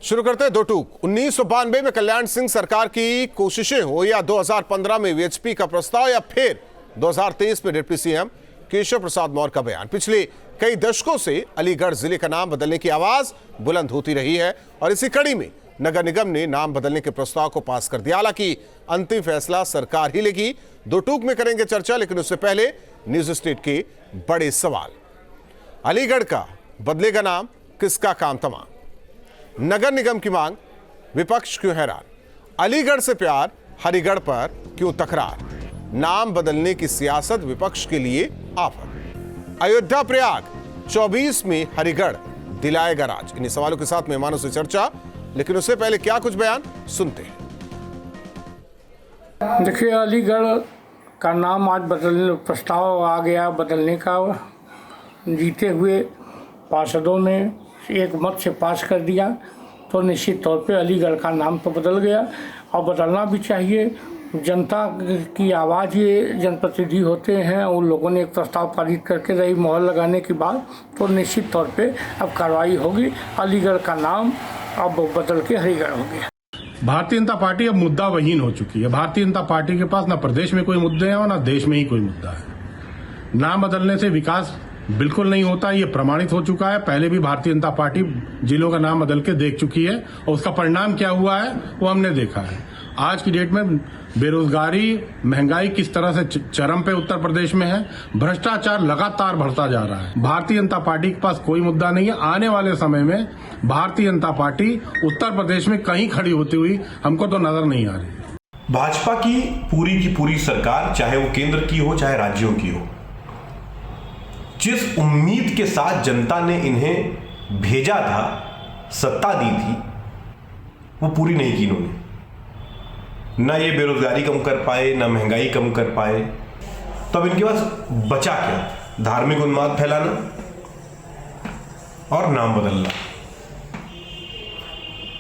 शुरू करते हैं दो टूक। 1992 में कल्याण सिंह सरकार की कोशिशें हो या 2015 में वीएचपी का प्रस्ताव या फिर 2023 में डिप्टी सीएम केशव प्रसाद मौर्य का बयान, पिछले कई दशकों से अलीगढ़ जिले का नाम बदलने की आवाज बुलंद होती रही है और इसी कड़ी में नगर निगम ने नाम बदलने के प्रस्ताव को पास कर दिया। हालांकि अंतिम फैसला सरकार ही लेगी। दो टूक में करेंगे चर्चा, लेकिन उससे पहले न्यूज स्टेट के बड़े सवाल। अलीगढ़ का बदलेगा नाम, किसका काम तमाम? नगर निगम की मांग, विपक्ष क्यों हैरान? अलीगढ़ से प्यार, हरिगढ़ पर क्यों तकरार? नाम बदलने की सियासत विपक्ष के लिए आफत। अयोध्या प्रयाग 24 में हरिगढ़ दिलाएगा राज। इन्हीं सवालों के साथ मेहमानों से चर्चा, लेकिन उससे पहले क्या कुछ बयान सुनते हैं। देखिए, अलीगढ़ का नाम आज बदलने प्रस्ताव आ गया बदलने का। जीते हुए पार्षदों ने एक मत से पास कर दिया, तो निश्चित तौर पे अलीगढ़ का नाम तो बदल गया और बदलना भी चाहिए। जनता की आवाज़ ये जनप्रतिनिधि होते हैं, उन लोगों ने एक प्रस्ताव पारित करके रही मोहर लगाने के बाद, तो निश्चित तौर पे अब कार्रवाई होगी। अलीगढ़ का नाम अब बदल के हरिगढ़ हो गया। भारतीय जनता पार्टी अब मुद्दा वहीन हो चुकी है। भारतीय जनता पार्टी के पास ना प्रदेश में कोई मुद्दे हैं और ना देश में ही कोई मुद्दा है। नाम बदलने से विकास बिल्कुल नहीं होता, ये प्रमाणित हो चुका है। पहले भी भारतीय जनता पार्टी जिलों का नाम बदल के देख चुकी है और उसका परिणाम क्या हुआ है वो हमने देखा है। आज की डेट में बेरोजगारी, महंगाई किस तरह से चरम पे उत्तर प्रदेश में है, भ्रष्टाचार लगातार बढ़ता जा रहा है। भारतीय जनता पार्टी के पास कोई मुद्दा नहीं है। आने वाले समय में भारतीय जनता पार्टी उत्तर प्रदेश में कहीं खड़ी होती हुई हमको तो नजर नहीं आ रही। भाजपा की पूरी सरकार, चाहे वो केंद्र की हो चाहे राज्यों की हो, जिस उम्मीद के साथ जनता ने इन्हें भेजा था, सत्ता दी थी, वो पूरी नहीं की इन्होंने। ना ये बेरोजगारी कम कर पाए, ना महंगाई कम कर पाए। तो अब इनके पास बचा क्या? धार्मिक उन्माद फैलाना और नाम बदलना।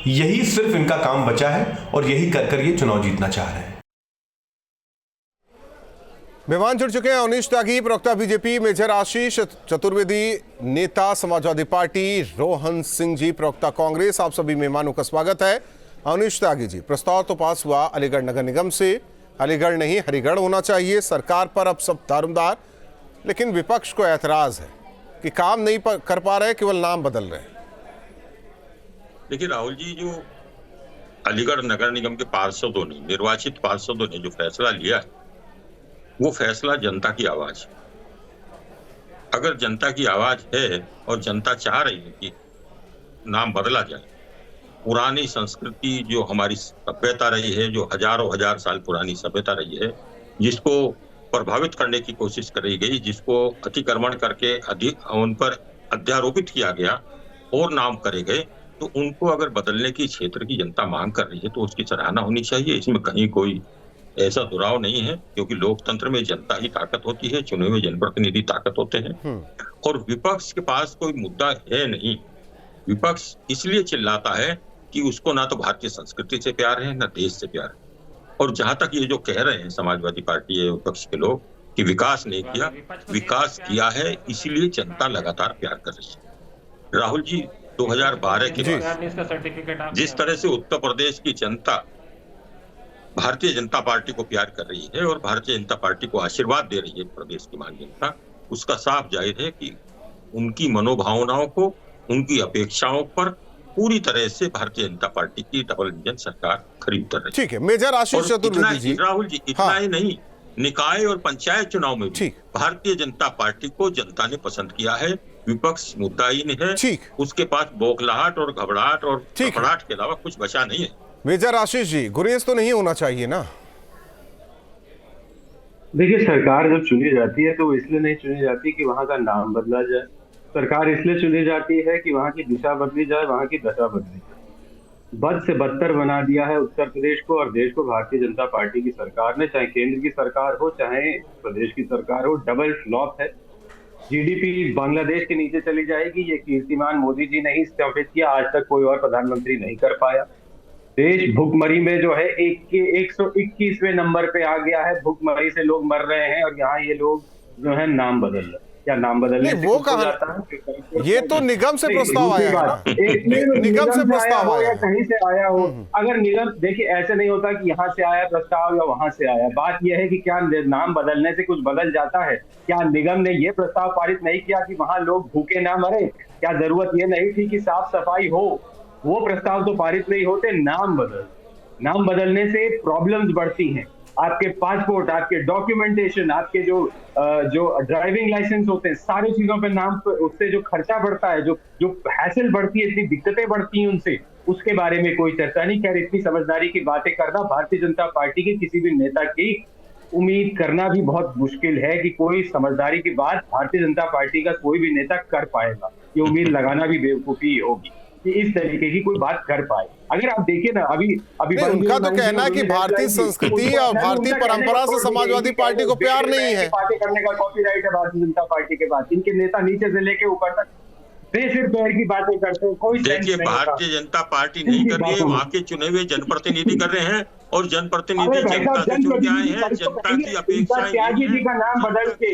यही सिर्फ इनका काम बचा है और यही कर ये चुनाव जीतना चाह रहे हैं। मेहमान जुड़ चुके हैं। अवनीश त्यागी, प्रवक्ता बीजेपी, मेजर आशीष चतुर्वेदी, नेता समाजवादी पार्टी, रोहन सिंह जी, प्रवक्ता कांग्रेस। आप सभी मेहमानों का स्वागत है। अवनीश त्यागी जी, प्रस्ताव तो पास हुआ अलीगढ़ नगर निगम से, अलीगढ़ नहीं हरिगढ़ होना चाहिए। सरकार पर अब सब दारोमदार, लेकिन विपक्ष को ऐतराज है कि काम नहीं कर पा रहे, केवल नाम बदल रहे हैं। देखिए राहुल जी, जो अलीगढ़ नगर निगम के पार्षदों ने, निर्वाचित पार्षदों ने जो फैसला लिया है, वो फैसला जनता की आवाज है। अगर जनता की आवाज है और जनता चाह रही है कि नाम बदला जाए, पुरानी संस्कृति जो हमारी सभ्यता रही है, जो हजारों हजार साल पुरानी सभ्यता रही है, जिसको प्रभावित करने की कोशिश करी गई, जिसको अतिक्रमण करके उन पर अध्यारोपित किया गया और नाम करे गए, तो उनको अगर बदलने की क्षेत्र की जनता मांग कर रही है तो उसकी सराहना होनी चाहिए। इसमें कहीं कोई ऐसा दुराव नहीं है, क्योंकि लोकतंत्र में जनता ही ताकत होती है, चुने हुए जनप्रतिनिधि ताकत होते हैं। और विपक्ष के पास कोई मुद्दा है नहीं। विपक्ष इसलिए चिल्लाता है कि उसको ना तो भारतीय संस्कृति से प्यार है, ना देश से प्यार है। और जहां तक ये जो कह रहे हैं समाजवादी पार्टी या विपक्ष के लोग कि विकास नहीं किया, विकास किया है, इसीलिए जनता लगातार प्यार कर रही है। राहुल जी, 2012 के बाद जिस तरह से उत्तर प्रदेश की जनता भारतीय जनता पार्टी को प्यार कर रही है और भारतीय जनता पार्टी को आशीर्वाद दे रही है प्रदेश की मान जनता, उसका साफ जाहिर है कि उनकी मनोभावनाओं को, उनकी अपेक्षाओं पर पूरी तरह से भारतीय जनता पार्टी की डबल इंजन सरकार खड़ी उतर रही है। ठीक है, मेजर आशीष चतुर्वेदी जी। राहुल जी, इतना ही नहीं, निकाय और पंचायत चुनाव में भी भारतीय जनता पार्टी को जनता ने पसंद किया है। विपक्ष मुद्दाहीन है, उसके पास बौखलाहट और घबराहट और घबराहट के अलावा कुछ बचा नहीं है। मेजर आशीष जी, गुरेज तो नहीं होना चाहिए ना? देखिए, सरकार जब चुनी जाती है तो वो इसलिए नहीं चुनी जाती कि वहां का नाम बदला जाए। सरकार इसलिए चुनी जाती है कि वहां की दिशा बदली जाए, वहां की दशा बदली जाए। बद से बदतर बना दिया है उत्तर प्रदेश को और देश को भारतीय जनता पार्टी की सरकार ने, चाहे केंद्र की सरकार हो चाहे प्रदेश की सरकार हो। डबल फ्लॉप है। जीडीपी बांग्लादेश के नीचे चली जाएगी, ये कीर्तिमान मोदी जी ने ही स्थापित किया। आज तक कोई और प्रधानमंत्री नहीं कर पाया। देश भुखमरी में जो है 121वें नंबर पे आ गया है। भुखमरी से लोग मर रहे हैं और यहाँ ये लोग जो है नाम बदल रहे हैं। या नाम बदलने नहीं, से वो कुछ हो कहाँ- जाता है? ये तो निगम से नहीं, प्रस्ताव दूसरी आया है बात, ना। निगम से प्रस्ताव हो आया या है। कहीं से आया हो, अगर निगम, देखिए ऐसे नहीं होता कि यहाँ से आया प्रस्ताव या वहां से आया। बात यह है कि क्या नाम बदलने से कुछ बदल जाता है? क्या निगम ने ये प्रस्ताव पारित नहीं किया कि वहां लोग भूखे ना मरे? क्या जरूरत ये नहीं थी कि साफ सफाई हो? वो प्रस्ताव तो पारित नहीं होते, नाम बदलने से प्रॉब्लम्स बढ़ती हैं। आपके पासपोर्ट, आपके डॉक्यूमेंटेशन, आपके जो ड्राइविंग लाइसेंस होते हैं, सारी चीजों पे नाम पे उससे जो खर्चा बढ़ता है, जो हैसल बढ़ती है, इतनी दिक्कतें बढ़ती हैं उनसे, उसके बारे में कोई चर्चा नहीं। खैर, इतनी समझदारी की बातें करना भारतीय जनता पार्टी के किसी भी नेता की उम्मीद करना भी बहुत मुश्किल है कि कोई समझदारी की बात भारतीय जनता पार्टी का कोई भी नेता कर पाएगा। ये उम्मीद लगाना भी बेवकूफी होगी कि इस तरीके की कोई बात कर पाए। अगर आप देखिए ना, अभी नहीं, उनका तो कहना है कि भारतीय संस्कृति और भारतीय परंपरा से समाजवादी पार्टी को प्यार नहीं है। बातें करने का कॉपीराइट है भारतीय जनता पार्टी के पास। इनके नेता नीचे से लेके ऊपर तक बेसिर पैर की बातें करते हैं, कोई देखिए, भारतीय जनता पार्टी नहीं कर रही है, वहाँ के चुने हुए जनप्रतिनिधि कर रहे हैं, और जनप्रतिनिधि जनता से चुन के आए हैं। जनता की अपेक्षा त्यागी जी का नाम बदल के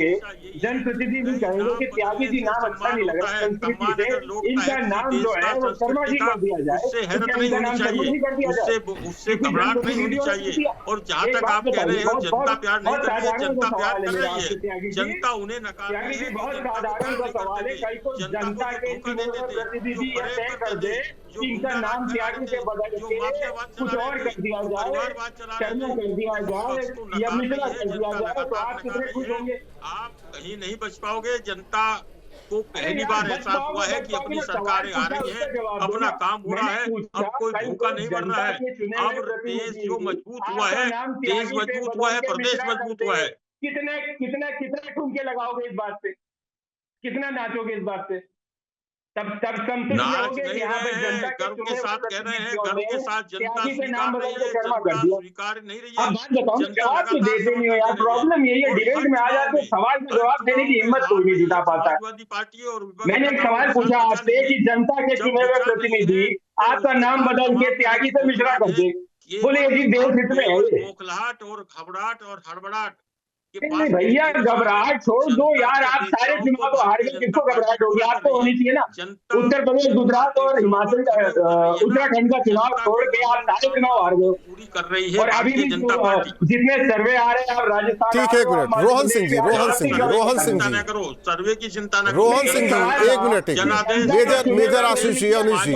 जनप्रतिनिधि भी कहेंगे कि त्यागी जी नाम अच्छा नहीं लग रहा संस्कृति से, इनका नाम जो है वो शर्मा जी कर दिया जाए, उससे हैरत नहीं होनी चाहिए, उससे घबराहट नहीं होनी चाहिए। और जहाँ तक आप कह रहे हो जनता प्यार नहीं कर रही है, जनता प्यार कर रही है, जनता उन्हें नकार रही है। बहुत साधारण सा सवाल है, कई को जनता के प्रतिनिधि ये तय कर दे कि इनका नाम त्यागी से बदल के कुछ और कर दिया जाए, शर्मा कर दिया जाए या मिश्रा कर दिया जाए, तो आप कितने खुश होंगे? आप कहीं नहीं बच पाओगे। जनता को पहली बार एहसास हुआ है कि अपनी सरकारें आ रही हैं, अपना काम हो रहा है, अब कोई भूखा नहीं मर रहा है। अब देश जो मजबूत हुआ है, देश मजबूत हुआ है, प्रदेश मजबूत हुआ है। कितने ठुमके लगाओगे इस बात पे? कितना नाचोगे इस बात पे? तब नाच नहीं रहे हैं, गर्व के साथ कह रहे हैं, गर्व के साथ जनता स्वीकार नहीं है, जनता स्वीकार नहीं रही है। जवाब तो देते नहीं हो यार, प्रॉब्लम यही है। डिबेट में आ जाते सवाल का जवाब देने की हिम्मत कोई नहीं जुटा पाता। समाजवादी पार्टी और मैंने एक सवाल पूछा आपसे कि जनता के चुने हुए प्रतिनिधि आपका नाम बदल के त्यागी से मिश्रा कर दे, बोले ये देश हित में है। खोखलाहट और घबराहट और हड़बड़ाहट नहीं भैया, घबराहट छोड़ दो यार, आप सारे चुनाव तो हार गए, किसको घबराहट होगी? आपको होनी चाहिए ना। उत्तर प्रदेश, गुजरात और हिमाचल, उत्तराखंड का चुनाव छोड़ के आप सारे चुनाव हार गए पूरी कर रही है। और अभी भी जितने सर्वे आ रहे हैं आप राजस्थान, ठीक है, एक मिनट, रोहन सिंह जी, करो, सर्वे की चिंता न करो। रोहन सिंह जी, एक मिनट, मेजर आशीष जी, अनिश जी,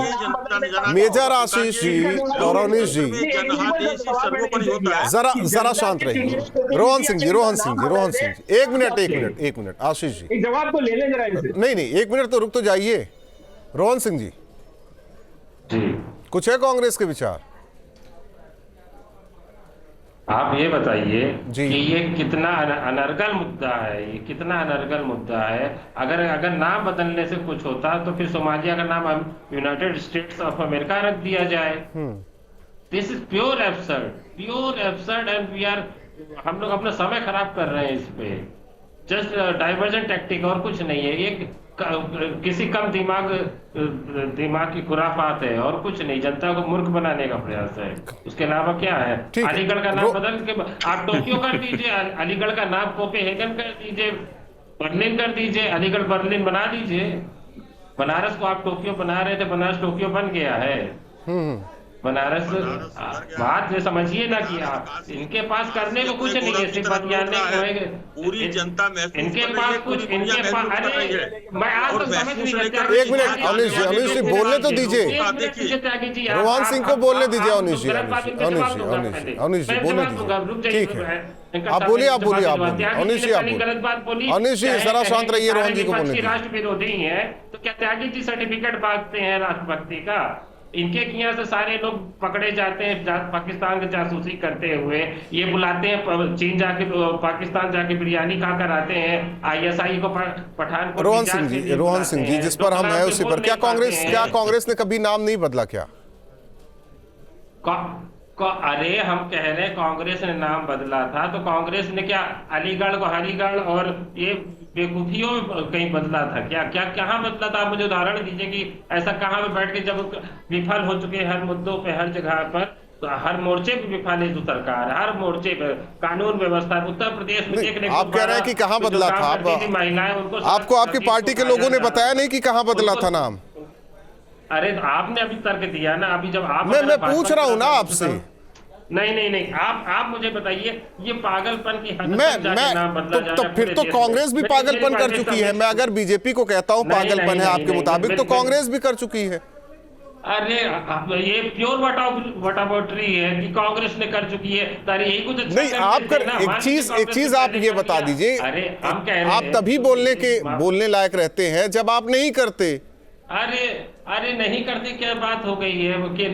मेजर आशीष जी और अनिश जी, सर्वोपरि होता है। जरा शांत रहिए। रोहन सिंह जी, एक मिनट आशीष जी, एक जवाब तो ले लें जरा इनसे। नहीं, एक मिनट तो रुक तो जाइए। रोहन सिंह जी, कुछ है कांग्रेस के विचार? आप ये बताइए जी। कि ये कितना अनर्गल मुद्दा है, ये कितना अनर्गल मुद्दा है। अगर नाम बदलने से कुछ होता तो फिर सोमालिया का नाम यूनाइटेड स्टेट्स ऑफ अमेरिका रख दिया जाए। This is pure absurd and we are, हम लोग अपना समय खराब कर रहे हैं इस पे। जस्ट डाइवर्जन टैक्टिक और कुछ नहीं है, ये किसी कम दिमाग की खुराफात है और कुछ नहीं, जनता को मूर्ख बनाने का प्रयास है, उसके अलावा क्या है। अलीगढ़ का नाम बदल के आप टोक्यो कर दीजिए, अलीगढ़ का नाम कोपेनहेगन कर दीजिए, बर्लिन कर दीजिए, अलीगढ़ बर्लिन बना दीजिए। बनारस को आप टोक्यो बना रहे थे, बनारस टोक्यो बन गया है। बनारस बात ये समझिए ना कि आप, इनके पास करने को कुछ नहीं है, सिर्फ बतियाने पूरी जनता महसूस इनके पास कुछ, इनके पास, अरे मैं आज तो समझ नहीं सकता। एक मिनट अनिश जी, बोलने तो दीजिए। रोहन सिंह को बोलने दीजिए। अनिश जी बोलने दीजिए, ठीक है, आप बोलिए। अनिश जी जरा शांत रहिए, रोहन जी को बोलने दीजिए। राष्ट्र विरोधी है तो क्या त्यागी जी सर्टिफिकेट मांगते हैं राष्ट्रभक्ति का? इनके यहाँ से सारे लोग पकड़े जाते हैं पाकिस्तान की जासूसी करते हुए, ये बुलाते हैं चीन जाके, पाकिस्तान जाके बिरयानी खा कर आते हैं, ISI को पठानकोट। रोहन सिंह जी, जिस पर हम है उसी पर, क्या कांग्रेस ने कभी नाम नहीं बदला क्या? अरे हम कह रहे हैं कांग्रेस ने नाम बदला था, तो कांग्रेस ने क्या अलीगढ़ को हलीगढ़ और ये बेवकूफियों में कहीं बदला था क्या? कहाँ बदला था? आप मुझे उदाहरण दीजिए कि ऐसा कहाँ पे बैठ के, जब विफल हो चुके हर मुद्दों पे, हर जगह पर, तो हर मोर्चे पे विफल है जो सरकार, हर मोर्चे पे कानून व्यवस्था उत्तर प्रदेश में देखने को आप कह रहे हैं कि कहाँ बदला था? महिलाएं उनको आपको आपकी पार्टी के लोगों ने बताया नहीं कि कहाँ बदला था नाम? अरे तो आपने अभी तर्क दिया ना, अभी जब आप मैं पूछ रहा हूँ ना आपसे। नहीं आप मुझे बताइए, ये पागलपन की हद मैं तो फिर तो कांग्रेस भी पागलपन कर चुकी है। मैं अगर बीजेपी को कहता हूँ पागलपन है आपके मुताबिक, तो कांग्रेस भी कर चुकी है। अरे ये प्योर वटावोटरी है कि कांग्रेस ने कर चुकी है, तारी यही कुछ अच्छा नहीं आप कर एक चीज आप ये बता दीजिए, आप तभी बोलने लायक रहते हैं जब आप नहीं करते। अरे नहीं करते, क्या बात हो गई है कि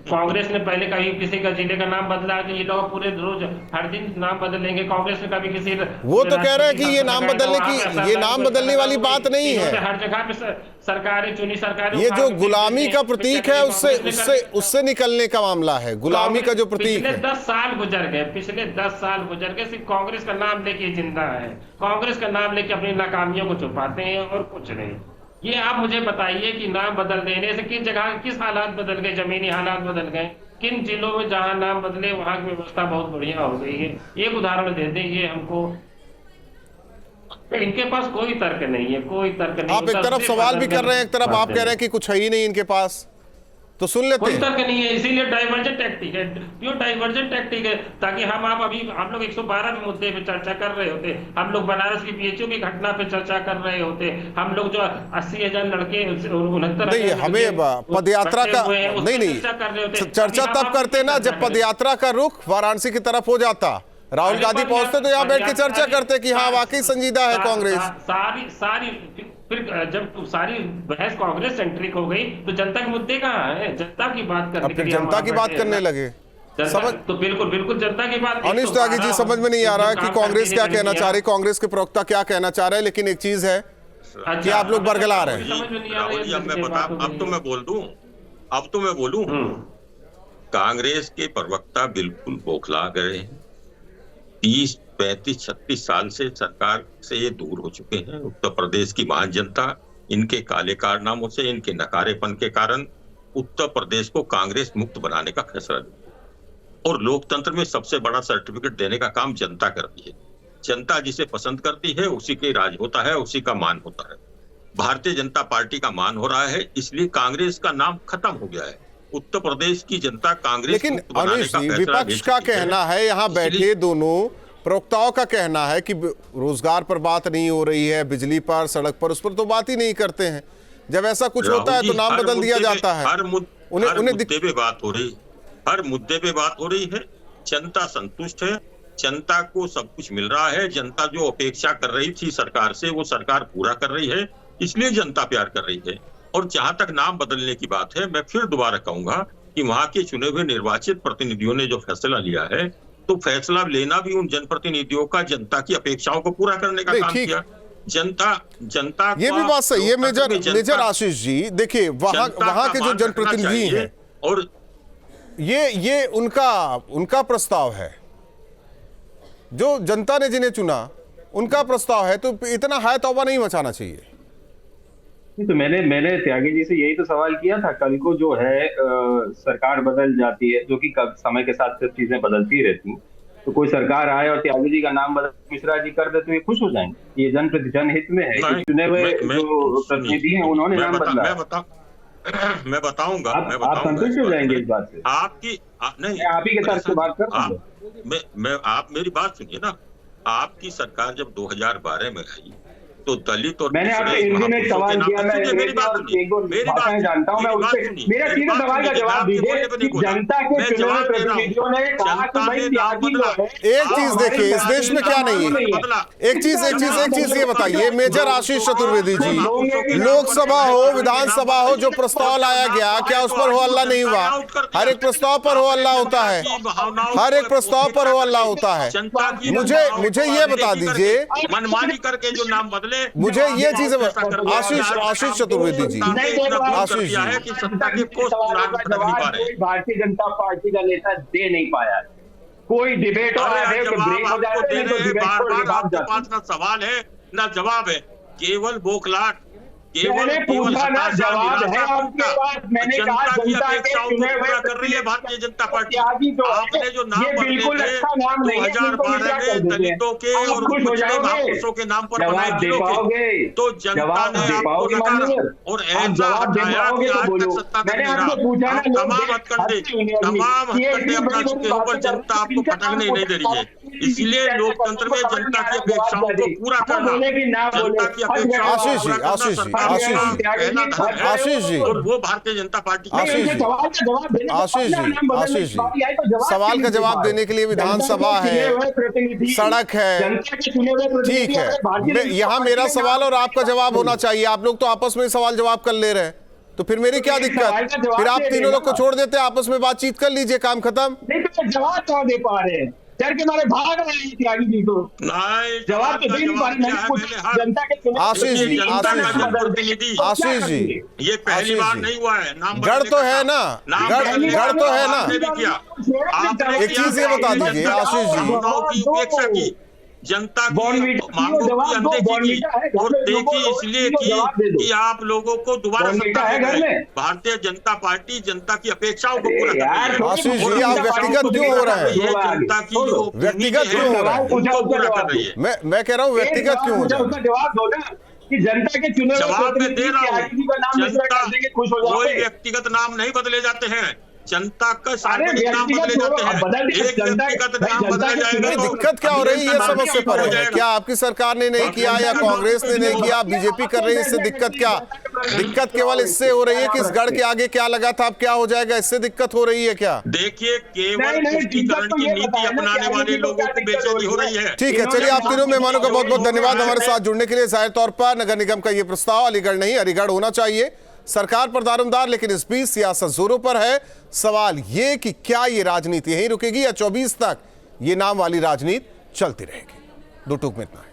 कांग्रेस ने पहले कभी किसी का जिले का नाम बदला कि ये लोग पूरे रोज हर दिन नाम बदलेंगे? कांग्रेस ने कभी किसी वो तो कह रहे हैं कि ये नाम बदलने वाली बात नहीं है। हर जगह पे सरकारें चुनी सरकारें, ये जो गुलामी का प्रतीक है उससे निकलने का मामला है। गुलामी का जो प्रतीक है। पिछले 10 साल गुजर गए, सिर्फ कांग्रेस का नाम लेके जिंदा है, कांग्रेस का नाम लेके अपनी नाकामियों को छुपाते हैं और कुछ नहीं। ये आप मुझे बताइए कि नाम बदल देने से किस जगह किस हालात बदल गए, जमीनी हालात बदल गए, किन जिलों में जहां नाम बदले वहां की व्यवस्था बहुत बढ़िया हो गई है। एक उदाहरण दे दीजिए हमको। इनके पास कोई तर्क नहीं है, कोई तर्क नहीं। आप एक तरफ सवाल भी कर रहे हैं, एक तरफ आप कह रहे हैं कि कुछ है ही नहीं इनके पास, तो सुन लेते कोई तर्क नहीं है, इसीलिए डाइवर्जेंट टैक्टिक है, प्योर डाइवर्जेंट टैक्टिक है, ताकि हम लोग 112 के मुद्दे पे चर्चा कर रहे होते, हम लोग बनारस की बीएचयू की घटना पे चर्चा कर रहे होते, हम लोग जो 80,000 लड़के 69 नहीं, हमें पदयात्रा का नहीं चर्चा तब करते ना जब पदयात्रा का रुख वाराणसी की तरफ हो जाता, राहुल गांधी पहुंचते तो यहाँ बैठ के चर्चा करते कि हाँ वाकई संजीदा है कांग्रेस। सारी फिर जब सारी बहस कांग्रेस सेंट्रिक हो गई तो जनता के मुद्दे कहाँ है? जनता की बात करने के लिए जनता की बात करने लगे। समझ तो बिल्कुल जनता की बात। अनिश त्यागी जी, समझ में नहीं आ रहा है कि कांग्रेस क्या कहना चाह रही, कांग्रेस के प्रवक्ता क्या कहना चाह रहे हैं, लेकिन एक चीज है कि आप लोग बरगला रहे हैं। राहुल जी, अब तो मैं बोलूं, कांग्रेस के प्रवक्ता बिल्कुल बौखला गए हैं। 30, 35, 36 साल से सरकार से ये दूर हो चुके हैं। उत्तर प्रदेश की महान जनता इनके काले कारनामों से, इनके नकारेपन के कारण उत्तर प्रदेश को कांग्रेस मुक्त बनाने का फैसला लिया। और लोकतंत्र में सबसे बड़ा सर्टिफिकेट देने का काम जनता करती है। जनता जिसे पसंद करती है उसी के राज होता है, उसी का मान होता है। भारतीय जनता पार्टी का मान हो रहा है, इसलिए कांग्रेस का नाम खत्म हो गया है। उत्तर प्रदेश की जनता कांग्रेस, लेकिन अनिश जी, विपक्ष का कहना है, यहाँ बैठे दोनों प्रवक्ताओं का कहना है कि रोजगार पर बात नहीं हो रही है, बिजली पर, सड़क पर, उस पर तो बात ही नहीं करते हैं। जब ऐसा कुछ होता है तो नाम बदल दिया जाता है। हर मुद्दे पे बात हो रही है। जनता संतुष्ट है, जनता को सब कुछ मिल रहा है। जनता जो अपेक्षा कर रही थी सरकार से, वो सरकार पूरा कर रही है, इसलिए जनता प्यार कर रही है। और जहां तक नाम बदलने की बात है, मैं फिर दोबारा कहूंगा कि वहां के चुने हुए निर्वाचित प्रतिनिधियों ने जो फैसला लिया है, तो फैसला लेना भी उन जनप्रतिनिधियों का जनता की अपेक्षाओं को पूरा करने का काम किया। जनता ये भी बात सही है मेजर आशीष जी। देखिए वहां के जो जनप्रतिनिधि हैं, और ये उनका प्रस्ताव है, जो जनता ने जिन्हें चुना उनका प्रस्ताव है, तो इतना हाय तौबा नहीं मचाना चाहिए। तो मैंने त्यागी जी से यही तो सवाल किया था। कल को जो है सरकार बदल जाती है, जो कि समय के साथ सिर्फ चीजें बदलती रहती, तो कोई सरकार आए और त्यागी जी का नाम बदल मिश्रा जी कर दे तो ये खुश हो जाएंगे। ये जनहित में है कि चुने हुए जो प्रतिनिधि हैं उन्होंने नाम बदला। मैं बताऊंगा, आप संतुष्ट हो जाएंगे इस बात से? आप ही के तरफ से बात कर रहा हूं। आप मेरी बात सुनिए ना। आपकी सरकार जब 2012 में आई तो दलित और मैंने आपसे हिंदी में सवाल किया, मैं मेरी भाषाएं जानता हूं, मैं उससे मेरा सीधा सवाल का जवाब दीजिए कि जनता के चुने हुए प्रतिनिधियों ने कहा कि भाई त्यागी जो है। एक चीज देखिए, इस देश में क्या नहीं है, एक चीज ये बताइए मेजर आशीष चतुर्वेदी जी, लोकसभा हो विधानसभा हो, जो प्रस्ताव लाया गया क्या उस पर हो हल्ला नहीं हुआ? हर एक प्रस्ताव पर हो हल्ला होता है, हर एक प्रस्ताव पर हो हल्ला होता है। मुझे ये बता दीजिए, मनमानी करके जो नाम बदले, मुझे ये चीज आशीष चतुर्वेदी जी, आशीष भारतीय जनता पार्टी का नेता दे नहीं पाया। कोई डिबेट पास ना सवाल है ना जवाब है, केवल बौखलाहट, केवल पूछा ना, 27 साल जवाब है निराशा आपके पास। मैंने कहा जनता की जनता के अपेक्षाओं को चुने हुए पूरा कर रही है भारतीय जनता पार्टी। त्यागी तो है। आपने जो नाम ये बदले बिल्कुल थे अच्छा नाम नहीं है, 2012 में दलितों के आप और खुश हो पिछड़े जाओगे। महापुरुषों के नाम पर बनाए जवाब दे जिलों पाओगे? के, तो जनता जवाब ने दे आपको पाओगे नकारा माननीय? और आप ऐसा जवाब दे हटाया पाओगे कि तो आज बोलो। तक सत्ता तक मैंने नहीं आपसे रहा। पूछा ना, अब लोग तमाम देख हथकंडे हंसते हुए अभी। तमाम ये हथकंडे इतनी अपना बड़ी चुके बड़ी हो पर बातें कर जनता रहे हैं, आपको इनका भटकने ही नहीं दे रही है। इसलिए लोकतंत्र में जनता की अपेक्षाओं को पूरा करना, बोले कि ना बोले, जनता की अपेक्षाओं को आशीष जी, पूरा करना आशीष जी, सरकार आशीष का जी, पहला धर्म है। आशीष जी, और वो भारतीय जनता पार्टी का आशीष जी, आशीष जी, आशीष जी, सवाल का जवाब देने के लिए विधानसभा है, सड़क है, ठीक है। यहाँ मेरा सवाल और आपका जवाब होना चाहिए। आप लोग तो आपस में सवाल जवाब कर ले रहे हैं, तो फिर मेरी क्या दिक्कत? फिर आप तीनों लोग को छोड़ देते, आपस में बातचीत कर लीजिए, काम खत्म। नहीं तो जवाब कहाँ दे पा रहे हैं? डर के मारे भाग रहे हैं त्यागी जी को। नहीं, जवाब तो दे नहीं पा रहे। मैंने पूछा जनता के चुने आशीष जी, जनता का आशीष जी, जनप्रतिनिधि, आशीष जी, ये पहली आशीष बार जी। नहीं हुआ है। नाम गढ़ बदलने तो का है काम। ना, नाम गढ़ बदलने का तो है काम ना। आपने भी किया। आपने एक चीज ये बता दीजिए आशीष जी, भावनाओं की उपेक्षा की, जनता की मांगों की अनदेखी की, और देखी इसलिए की कि आप लोगों को दोबारा सत्ता में भारतीय जनता पार्टी जनता की अपेक्षाओं को पूरा कर रही है। आशीष जी, आप व्यक्तिगत क्यों हो रहे हैं? ये जनता की जो व्यक्तिगत क्यों हो रहा है? उनको पूरा कर रही है। मैं कह रहा हूँ व्यक्तिगत क्यों हो रहा है? उसका जवाब दो ना कि जनता के चुने हुए जवाब मैं दे रहा हूँ, जनता खुश हो कोई जाओगे। व्यक्तिगत नाम नहीं बदले जाते हैं, जनता का अरे सार्वजनिक नाम बदले जाते हैं। एक व्यक्तिगत नाम बदला जाएगा नहीं, तो दिक्कत क्या हो रही है? ये समझ पा रहे हैं क्या आपकी सरकार ने नहीं किया या कांग्रेस ने नहीं किया, बीजेपी कर रही है, इससे दिक्कत क्या? दिक्कत केवल इससे हो रही है कि इस गढ़ के आगे क्या लगा था, अब क्या हो जाएगा, इससे दिक्कत हो रही है क्या? देखिए, केवल पुष्टिकरण की नीति अपनाने वाले लोगों को बेचैनी हो रही है। ठीक है, चलिए आप तीनों मेहमानों का बहुत बहुत धन्यवाद हमारे साथ जुड़ने के लिए। जाहिर तौर पर नगर निगम का ये प्रस्ताव अलीगढ़ नहीं हरिगढ़ होना चाहिए, सरकार पर दारोमदार, लेकिन इस बीच सियासत जोरों पर है। सवाल ये कि क्या ये राजनीति यहीं रुकेगी या 24 तक ये नाम वाली राजनीति चलती रहेगी? दो टूक में इतना है।